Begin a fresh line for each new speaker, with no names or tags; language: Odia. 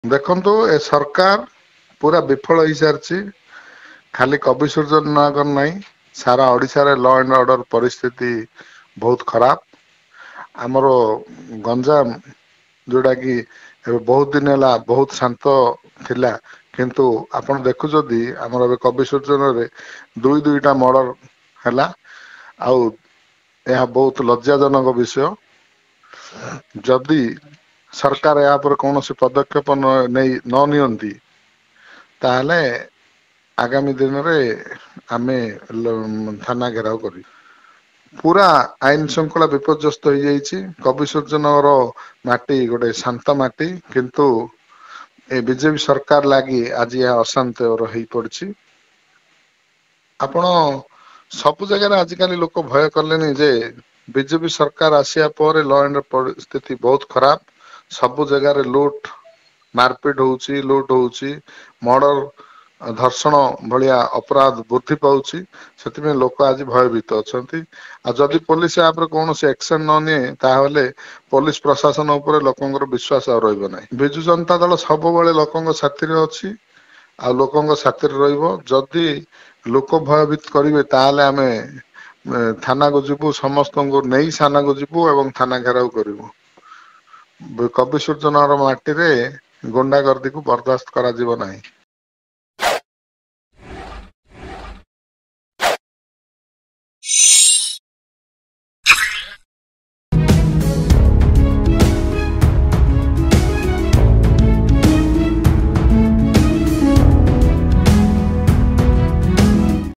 ଦେଖନ୍ତୁ ଏ ସରକାର ପୁରା ବିଫଳ ହେଇସାରିଛି। ଖାଲି କବି ସୂର୍ଯ୍ୟ ନଗର ନାହିଁ, ସାରା ଓଡ଼ିଶାରେ ଲ ଆଣ୍ଡ ଅର୍ଡର ପରିସ୍ଥିତି ବହୁତ ଖରାପ। ଆମର ଗଞ୍ଜାମ ଯୋଉଟା କି ଏବେ ବହୁତ ଦିନ ହେଲା ବହୁତ ଶାନ୍ତ ଥିଲା, କିନ୍ତୁ ଆପଣ ଦେଖୁଛନ୍ତି ଆମର ଏବେ କବି ସୂର୍ଯ୍ୟନରେ ଦୁଇଟା ମର୍ଡର ହେଲା। ଆଉ ଏହା ବହୁତ ଲଜ୍ଜାଜନକ ବିଷୟ। ଯଦି ସରକାର ଏହା ଉପରେ କୌଣସି ପଦକ୍ଷେପ ନେଇ ନ ନିଅନ୍ତି, ତାହେଲେ ଆଗାମୀ ଦିନରେ ଆମେ ଥାନା ଘେରାଉ କରିବୁ। ପୁରା ଆଇନ ଶୃଙ୍ଖଳା ବିପର୍ଯ୍ୟସ୍ତ ହେଇଯାଇଛି। କବି ସୂର୍ଯ୍ୟନଗର ମାଟି ଗୋଟେ ଶାନ୍ତ ମାଟି, କିନ୍ତୁ ଏ ବିଜେପି ସରକାର ଲାଗି ଆଜି ଏହା ଅଶାନ୍ତ ହେଇ ପଡିଛି। ଆପଣ ସବୁ ଜାଗାରେ ଆଜିକାଲି ଲୋକ ଭୟ କଲେନି ଯେ ବିଜେପି ସରକାର ଆସିବା ପରେ ଲ ଆଣ୍ଡ ପରିସ୍ଥିତି ବହୁତ ଖରାପ। ସବୁ ଜାଗାରେ ଲୁଟ ମାରପିଟ ହଉଛି, ଲୁଟ ହଉଛି, ମର୍ଡର ଧର୍ଷଣ ଭଳିଆ ଅପରାଧ ବୃଦ୍ଧି ପାଉଛି। ସେଥିପାଇଁ ଲୋକ ଆଜି ଭୟଭୀତ ଅଛନ୍ତି। ଆଉ ଯଦି ପୋଲିସ ୟା ଉପରେ କୌଣସି ଆକ୍ସନ ନ ନିଏ, ତାହେଲେ ପୋଲିସ ପ୍ରଶାସନ ଉପରେ ଲୋକଙ୍କର ବିଶ୍ୱାସ ଆଉ ରହିବ ନାହିଁ। ବିଜୁ ଜନତା ଦଳ ସବୁବେଳେ ଲୋକଙ୍କ ସାଥିରେ ଅଛି, ଆଉ ଲୋକଙ୍କ ସାଥିରେ ରହିବ। ଯଦି ଲୋକ ଭୟଭୀତ କରିବେ, ତାହେଲେ ଆମେ ଥାନାକୁ ଯିବୁ, ସମସ୍ତଙ୍କୁ ନେଇ ଥାନାକୁ ଯିବୁ ଏବଂ ଥାନା ଘେରାଉ କରିବୁ। କବି ସୂର୍ଯ୍ୟନଗର ମାଟିରେ ଗୁଣ୍ଡା ଗର୍ଦ୍ଦିକୁ ବରଦାସ୍ତ କରାଯିବ ନାହିଁ।